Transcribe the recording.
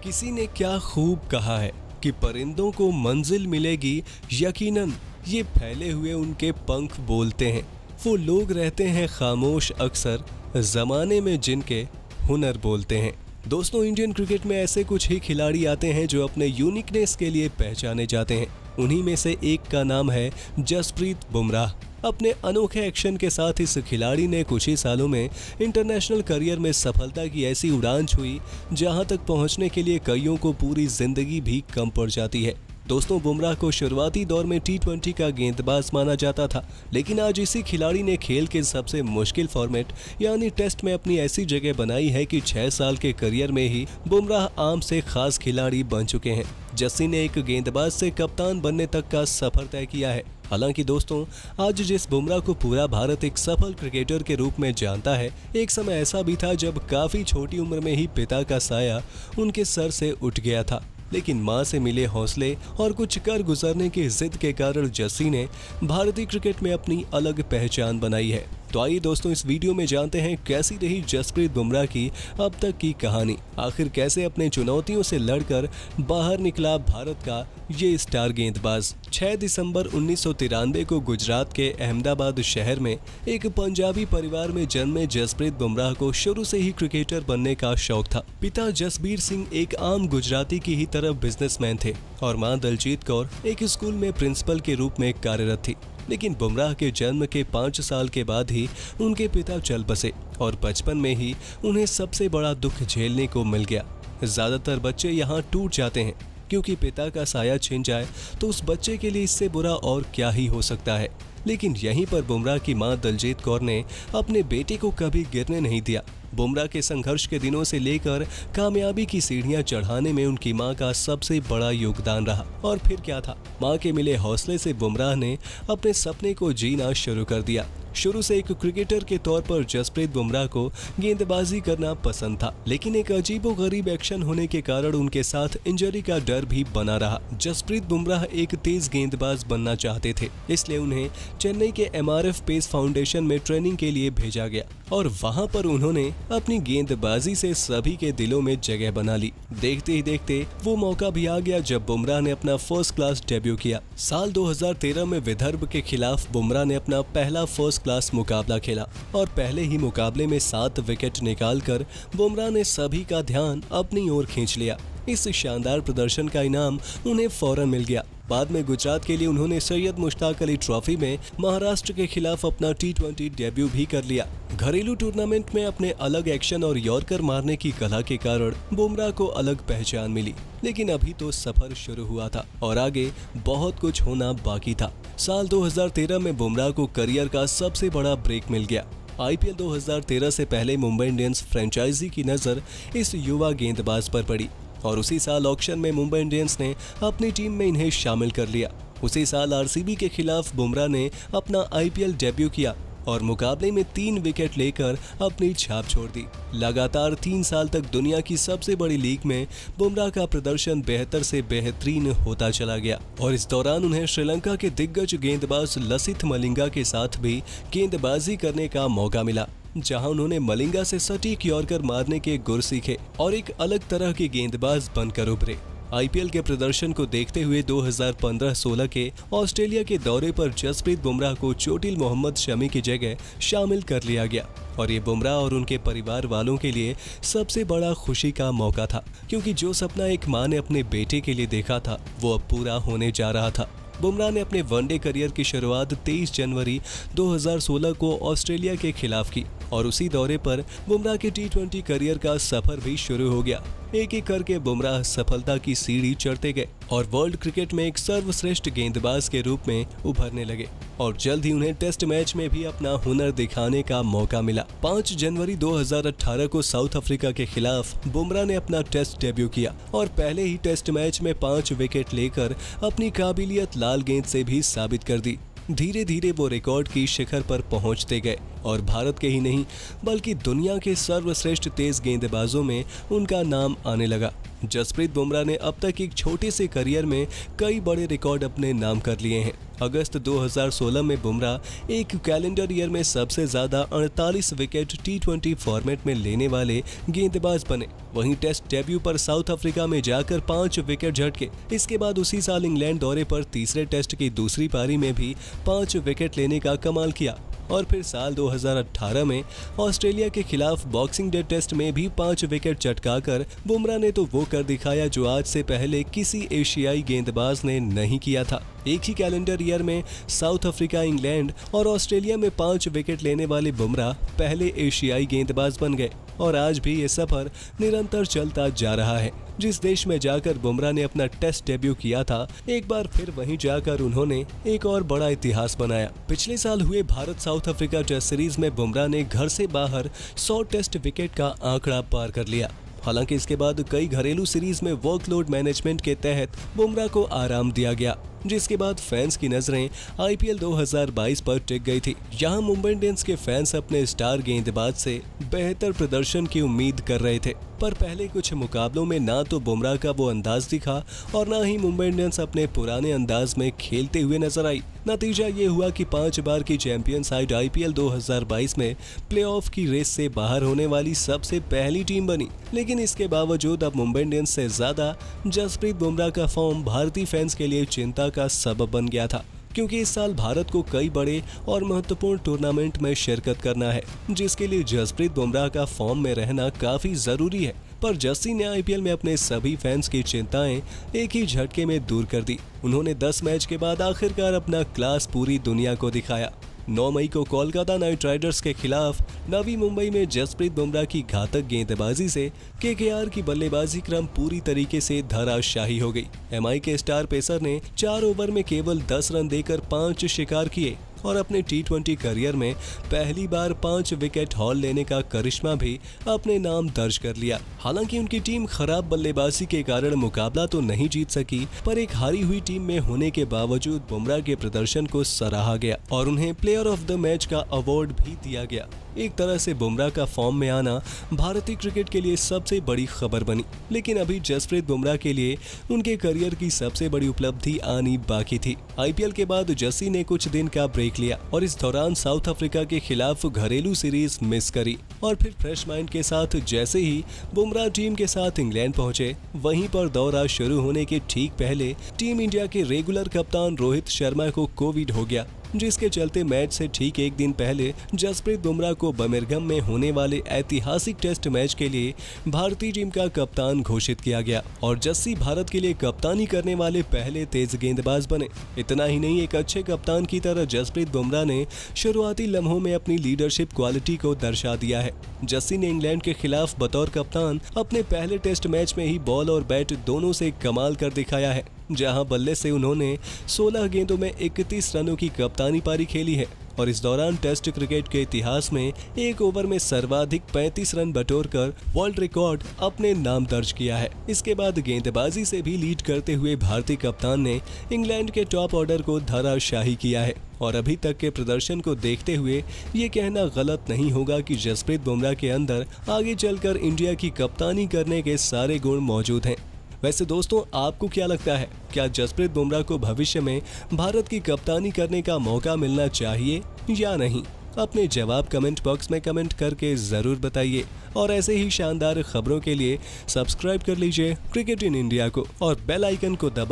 किसी ने क्या खूब कहा है कि परिंदों को मंजिल मिलेगी यकीनन, ये फैले हुए उनके पंख बोलते हैं। वो लोग रहते हैं खामोश अक्सर जमाने में जिनके हुनर बोलते हैं। दोस्तों, इंडियन क्रिकेट में ऐसे कुछ ही खिलाड़ी आते हैं जो अपने यूनिकनेस के लिए पहचाने जाते हैं। उन्हीं में से एक का नाम है जसप्रीत बुमराह। अपने अनोखे एक्शन के साथ इस खिलाड़ी ने कुछ ही सालों में इंटरनेशनल करियर में सफलता की ऐसी उड़ान छुई जहां तक पहुंचने के लिए कईयों को पूरी जिंदगी भी कम पड़ जाती है। दोस्तों, बुमराह को शुरुआती दौर में T20 का गेंदबाज माना जाता था, लेकिन आज इसी खिलाड़ी ने खेल के सबसे मुश्किल फॉर्मेट यानी टेस्ट में अपनी ऐसी जगह बनाई है कि 6 साल के करियर में ही बुमराह आम से खास खिलाड़ी बन चुके हैं। जस्सी ने एक गेंदबाज से कप्तान बनने तक का सफर तय किया है। हालांकि दोस्तों, आज जिस बुमराह को पूरा भारत एक सफल क्रिकेटर के रूप में जानता है, एक समय ऐसा भी था जब काफी छोटी उम्र में ही पिता का साया उनके सर से उठ गया था। लेकिन मां से मिले हौसले और कुछ कर गुजरने की जिद के कारण जस्सी ने भारतीय क्रिकेट में अपनी अलग पहचान बनाई है। तो आइए दोस्तों, इस वीडियो में जानते हैं कैसी रही जसप्रीत बुमराह की अब तक की कहानी। आखिर कैसे अपने चुनौतियों से लड़कर बाहर निकला भारत का ये स्टार गेंदबाज। 6 दिसंबर 1993 को गुजरात के अहमदाबाद शहर में एक पंजाबी परिवार में जन्मे जसप्रीत बुमराह को शुरू से ही क्रिकेटर बनने का शौक था। पिता जसबीर सिंह एक आम गुजराती की ही तरह बिजनेसमैन थे और मां दलजीत कौर एक स्कूल में प्रिंसिपल के रूप में कार्यरत थी। लेकिन बुमराह के जन्म के 5 साल के बाद ही उनके पिता चल बसे और बचपन में ही उन्हें सबसे बड़ा दुख झेलने को मिल गया। ज्यादातर बच्चे यहाँ टूट जाते हैं क्योंकि पिता का साया छिन जाए तो उस बच्चे के लिए इससे बुरा और क्या ही हो सकता है। लेकिन यहीं पर बुमराह की मां दलजीत कौर ने अपने बेटे को कभी गिरने नहीं दिया। बुमराह के संघर्ष के दिनों से लेकर कामयाबी की सीढ़ियां चढ़ाने में उनकी मां का सबसे बड़ा योगदान रहा। और फिर क्या था, मां के मिले हौसले से बुमराह ने अपने सपने को जीना शुरू कर दिया। शुरू से एक क्रिकेटर के तौर पर जसप्रीत बुमराह को गेंदबाजी करना पसंद था, लेकिन एक अजीबोगरीब एक्शन होने के कारण उनके साथ इंजरी का डर भी बना रहा। जसप्रीत बुमराह एक तेज गेंदबाज बनना चाहते थे, इसलिए उन्हें चेन्नई के MRF पेस फाउंडेशन में ट्रेनिंग के लिए भेजा गया और वहां पर उन्होंने अपनी गेंदबाजी से सभी के दिलों में जगह बना ली। देखते ही देखते वो मौका भी आ गया जब बुमराह ने अपना फर्स्ट क्लास डेब्यू किया। साल 2013 में विदर्भ के खिलाफ बुमराह ने अपना पहला फर्स्ट क्लास मुकाबला खेला और पहले ही मुकाबले में 7 विकेट निकालकर बुमराह ने सभी का ध्यान अपनी ओर खींच लिया। इस शानदार प्रदर्शन का इनाम उन्हें फौरन मिल गया। बाद में गुजरात के लिए उन्होंने सैयद मुश्ताक अली ट्रॉफी में महाराष्ट्र के खिलाफ अपना T20 डेब्यू भी कर लिया। घरेलू टूर्नामेंट में अपने अलग एक्शन और यॉर्कर मारने की कला के कारण बुमराह को अलग पहचान मिली। लेकिन अभी तो सफर शुरू हुआ था और आगे बहुत कुछ होना बाकी था। साल 2013 में बुमराह को करियर का सबसे बड़ा ब्रेक मिल गया। IPL 2013 से पहले मुंबई इंडियंस फ्रेंचाइजी की नजर इस युवा गेंदबाज पर पड़ी और उसी साल ऑक्शन में मुंबई इंडियंस ने अपनी टीम में इन्हें शामिल कर लिया। उसी साल RCB के खिलाफ बुमराह ने अपना IPL डेब्यू किया और मुकाबले में 3 विकेट लेकर अपनी छाप छोड़ दी। लगातार 3 साल तक दुनिया की सबसे बड़ी लीग में बुमराह का प्रदर्शन बेहतर से बेहतरीन होता चला गया और इस दौरान उन्हें श्रीलंका के दिग्गज गेंदबाज लसिथ मलिंगा के साथ भी गेंदबाजी करने का मौका मिला, जहां उन्होंने मलिंगा से सटीक यॉर्कर मारने के गुर सीखे और एक अलग तरह के गेंदबाज बनकर उभरे। IPL के प्रदर्शन को देखते हुए 2015-16 के ऑस्ट्रेलिया के दौरे पर जसप्रीत बुमराह को चोटिल मोहम्मद शमी की जगह शामिल कर लिया गया और ये बुमराह और उनके परिवार वालों के लिए सबसे बड़ा खुशी का मौका था, क्योंकि जो सपना एक मां ने अपने बेटे के लिए देखा था वो अब पूरा होने जा रहा था। बुमराह ने अपने वनडे करियर की शुरुआत 23 जनवरी 2016 को ऑस्ट्रेलिया के खिलाफ की और उसी दौरे पर बुमराह के T20 करियर का सफर भी शुरू हो गया। एक एक करके बुमराह सफलता की सीढ़ी चढ़ते गए और वर्ल्ड क्रिकेट में एक सर्वश्रेष्ठ गेंदबाज के रूप में उभरने लगे और जल्द ही उन्हें टेस्ट मैच में भी अपना हुनर दिखाने का मौका मिला। 5 जनवरी 2018 को साउथ अफ्रीका के खिलाफ बुमराह ने अपना टेस्ट डेब्यू किया और पहले ही टेस्ट मैच में 5 विकेट लेकर अपनी काबिलियत लाल गेंद से भी साबित कर दी। धीरे धीरे वो रिकॉर्ड की शिखर पर पहुंचते गए और भारत के ही नहीं बल्कि दुनिया के सर्वश्रेष्ठ तेज गेंदबाजों में उनका नाम आने लगा। जसप्रीत बुमराह ने अब तक एक छोटे से करियर में कई बड़े रिकॉर्ड अपने नाम कर लिए हैं। अगस्त 2016 में बुमराह एक कैलेंडर ईयर में सबसे ज्यादा 48 विकेट T20 फॉर्मेट में लेने वाले गेंदबाज बने। वहीं टेस्ट डेब्यू पर साउथ अफ्रीका में जाकर 5 विकेट झटके। इसके बाद उसी साल इंग्लैंड दौरे पर तीसरे टेस्ट की दूसरी पारी में भी 5 विकेट लेने का कमाल किया और फिर साल 2018 में ऑस्ट्रेलिया के खिलाफ बॉक्सिंग डे टेस्ट में भी 5 विकेट चटकाकर बुमराह ने तो वो कर दिखाया जो आज से पहले किसी एशियाई गेंदबाज ने नहीं किया था। एक ही कैलेंडर ईयर में साउथ अफ्रीका, इंग्लैंड और ऑस्ट्रेलिया में 5 विकेट लेने वाले बुमराह पहले एशियाई गेंदबाज बन गए और आज भी ये सफर निरंतर चलता जा रहा है। जिस देश में जाकर बुमराह ने अपना टेस्ट डेब्यू किया था, एक बार फिर वहीं जाकर उन्होंने एक और बड़ा इतिहास बनाया। पिछले साल हुए Bharat South Africa test series में बुमराह ने घर से बाहर 100 टेस्ट विकेट का आंकड़ा पार कर लिया। हालांकि इसके बाद कई घरेलू सीरीज में वर्कलोड मैनेजमेंट के तहत बुमराह को आराम दिया गया, जिसके बाद फैंस की नजरें IPL 2022 पर टिक गई थी। यहाँ मुंबई इंडियंस के फैंस अपने स्टार गेंदबाज से बेहतर प्रदर्शन की उम्मीद कर रहे थे, पर पहले कुछ मुकाबलों में ना तो बुमराह का वो अंदाज दिखा और ना ही मुंबई इंडियंस अपने पुराने अंदाज में खेलते हुए नजर आई। नतीजा ये हुआ कि 5 बार की चैंपियन साइड IPL 2022 में प्लेऑफ की रेस से बाहर होने वाली सबसे पहली टीम बनी। लेकिन इसके बावजूद अब मुंबई इंडियंस से ज्यादा जसप्रीत बुमराह का फॉर्म भारतीय फैंस के लिए चिंता का सबब बन गया था, क्योंकि इस साल भारत को कई बड़े और महत्वपूर्ण टूर्नामेंट में शिरकत करना है, जिसके लिए जसप्रीत बुमराह का फॉर्म में रहना काफी जरूरी है। पर जस्सी ने IPL में अपने सभी फैंस की चिंताएं एक ही झटके में दूर कर दी। उन्होंने 10 मैच के बाद आखिरकार अपना क्लास पूरी दुनिया को दिखाया। 9 मई को कोलकाता नाइट राइडर्स के खिलाफ नवी मुंबई में जसप्रीत बुमराह की घातक गेंदबाजी से KKR की बल्लेबाजी क्रम पूरी तरीके से धराशायी हो गई। MI के स्टार पेसर ने 4 ओवर में केवल 10 रन देकर 5 शिकार किए और अपने T20 करियर में पहली बार 5 विकेट हॉल लेने का करिश्मा भी अपने नाम दर्ज कर लिया। हालांकि उनकी टीम खराब बल्लेबाजी के कारण मुकाबला तो नहीं जीत सकी, पर एक हारी हुई टीम में होने के बावजूद बुमराह के प्रदर्शन को सराहा गया और उन्हें प्लेयर ऑफ द मैच का अवार्ड भी दिया गया। एक तरह से बुमराह का फॉर्म में आना भारतीय क्रिकेट के लिए सबसे बड़ी खबर बनी। लेकिन अभी जसप्रीत बुमराह के लिए उनके करियर की सबसे बड़ी उपलब्धि आनी बाकी थी। IPL के बाद जस्सी ने कुछ दिन का ब्रेक लिया और इस दौरान साउथ अफ्रीका के खिलाफ घरेलू सीरीज मिस करी और फिर फ्रेश माइंड के साथ जैसे ही बुमराह टीम के साथ इंग्लैंड पहुंचे, वहीं पर दौरा शुरू होने के ठीक पहले टीम इंडिया के रेगुलर कप्तान रोहित शर्मा को कोविड हो गया, जिसके चलते मैच से ठीक एक दिन पहले जसप्रीत बुमराह को बर्मिंघम में होने वाले ऐतिहासिक टेस्ट मैच के लिए भारतीय टीम का कप्तान घोषित किया गया और जस्सी भारत के लिए कप्तानी करने वाले पहले तेज गेंदबाज बने। इतना ही नहीं, एक अच्छे कप्तान की तरह जसप्रीत बुमराह ने शुरुआती लम्हों में अपनी लीडरशिप क्वालिटी को दर्शा दिया है। जस्सी ने इंग्लैंड के खिलाफ बतौर कप्तान अपने पहले टेस्ट मैच में ही बॉल और बैट दोनों से कमाल कर दिखाया है, जहां बल्ले से उन्होंने 16 गेंदों में 31 रनों की कप्तानी पारी खेली है और इस दौरान टेस्ट क्रिकेट के इतिहास में एक ओवर में सर्वाधिक 35 रन बटोरकर वर्ल्ड रिकॉर्ड अपने नाम दर्ज किया है। इसके बाद गेंदबाजी से भी लीड करते हुए भारतीय कप्तान ने इंग्लैंड के टॉप ऑर्डर को धराशायी किया है और अभी तक के प्रदर्शन को देखते हुए ये कहना गलत नहीं होगा कि जसप्रीत बुमराह के अंदर आगे चलकर इंडिया की कप्तानी करने के सारे गुण मौजूद हैं। वैसे दोस्तों, आपको क्या लगता है, क्या जसप्रीत बुमराह को भविष्य में भारत की कप्तानी करने का मौका मिलना चाहिए या नहीं? अपने जवाब कमेंट बॉक्स में कमेंट करके जरूर बताइए और ऐसे ही शानदार खबरों के लिए सब्सक्राइब कर लीजिए क्रिकेट इन इंडिया को और बेल आइकन को दबा